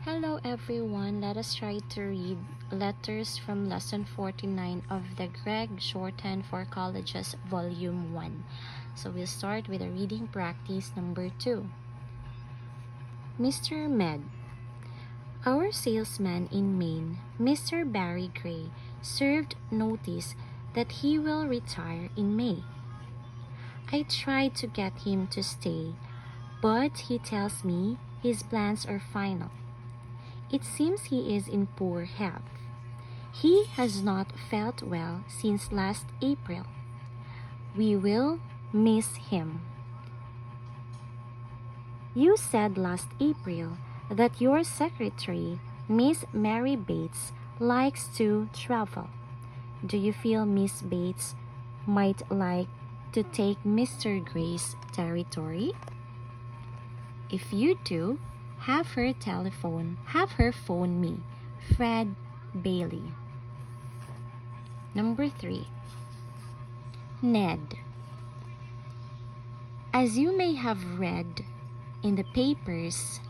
Hello everyone, let us try to read letters from lesson 49 of the Gregg Shorthand for Colleges Volume 1. So we'll start with a reading practice number 2. Mr. Med. Our salesman in Maine, Mr. Barry Gray, served notice that he will retire in May. I tried to get him to stay, but he tells me his plans are final. It seems he is in poor health. He has not felt well since last April. We will miss him. You said last April that your secretary, Miss Mary Bates, likes to travel. Do you feel Miss Bates might like to take Mr. Gray's territory? If you do, have her phone me, Fred Bailey. Number 3. Ned. As you may have read in the papers,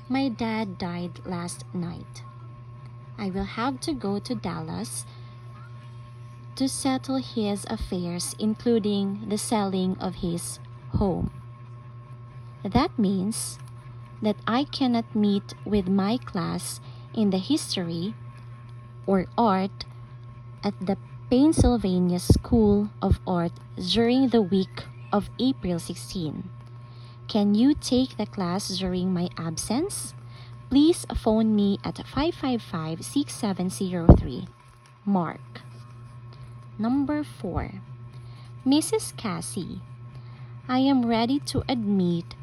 my dad died last night. I will have to go to Dallas to settle his affairs, including the selling of his home. That means that I cannot meet with my class in the history or art at the Pennsylvania School of Art during the week of April 16. Can you take the class during my absence? Please phone me at 555-6703. Mark. Number 4. Mrs. Cassie, I am ready to admit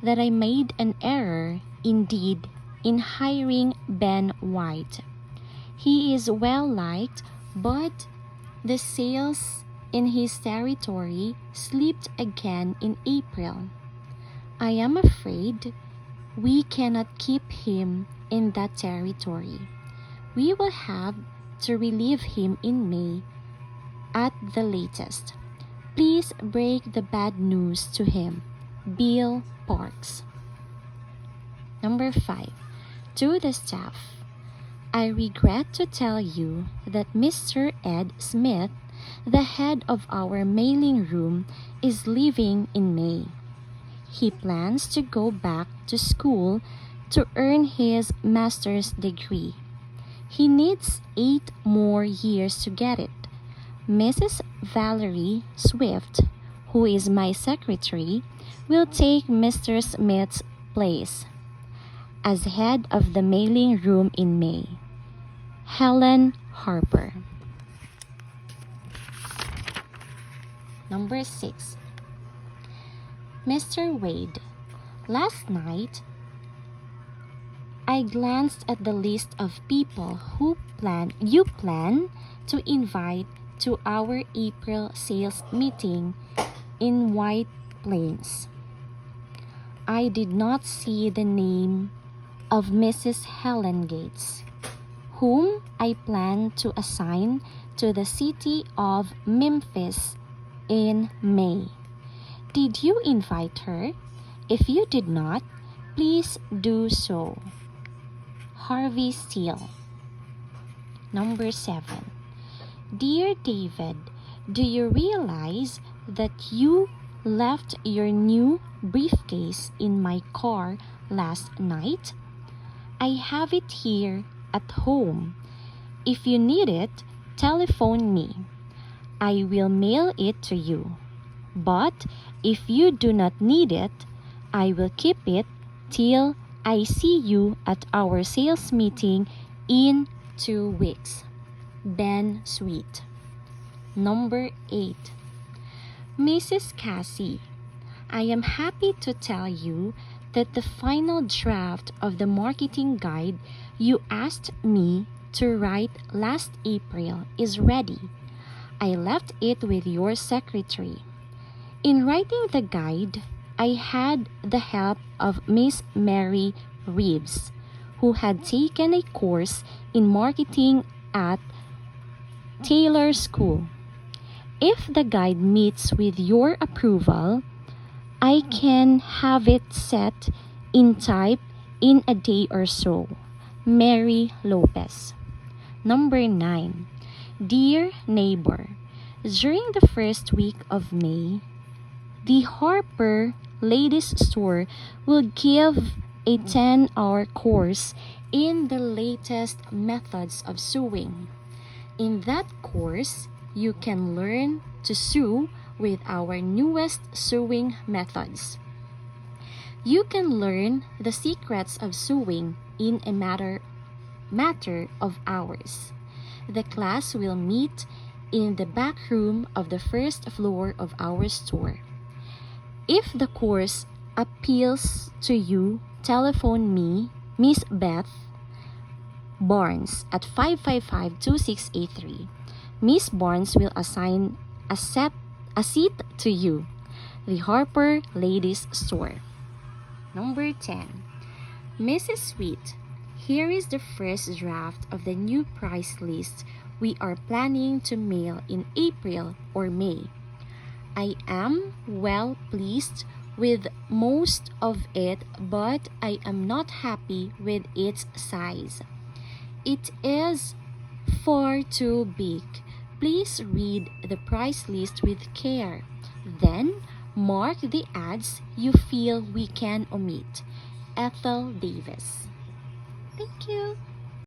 that I made an error indeed in hiring Ben White. He is well liked, but the sales in his territory slipped again in April. I am afraid we cannot keep him in that territory. We will have to relieve him in May at the latest. Please break the bad news to him. Bill Parks. Number 5. To the staff, I regret to tell you that Mr. Ed Smith, the head of our mailing room, is leaving in May. He plans to go back to school to earn his master's degree. He needs 8 more years to get it. Mrs. Valerie Swift, who is my secretary, will take Mr. Smith's place as head of the mailing room in May. Helen Harper. Number 6. Mr. Wade, last night I glanced at the list of people you plan to invite to our April sales meeting in White Plains. I did not see the name of Mrs. Helen Gates, whom I plan to assign to the city of Memphis in May. Did you invite her? If you did not, please do so. Harvey Steele. Number 7. Dear David, do you realize that you left your new briefcase in my car last night? I have it here at home. If you need it, telephone me. I will mail it to you. But if you do not need it, I will keep it till I see you at our sales meeting in 2 weeks. Ben Sweet. Number 8. Mrs. Cassie, I am happy to tell you that the final draft of the marketing guide you asked me to write last April is ready. I left it with your secretary. In writing the guide, I had the help of Miss Mary Reeves, who had taken a course in marketing at Taylor School. If the guide meets with your approval, I can have it set in type in a day or so. Mary Lopez. Number 9. Dear neighbor, during the first week of May, the Harper Ladies Store will give a 10-hour course in the latest methods of sewing. In that course, you can learn to sew with our newest sewing methods. You can learn the secrets of sewing in a matter of hours. The class will meet in the back room of the first floor of our store. If the course appeals to you, telephone me, Miss Beth Barnes, at 555-2683. Miss Barnes will assign a seat to you. The Harper Ladies Store. Number 10. Mrs. Sweet, here is the first draft of the new price list we are planning to mail in April or May. I am well pleased with most of it, but I am not happy with its size. It is far too big. Please read the price list with care. Then mark the ads you feel we can omit. Ethel Davis. Thank you.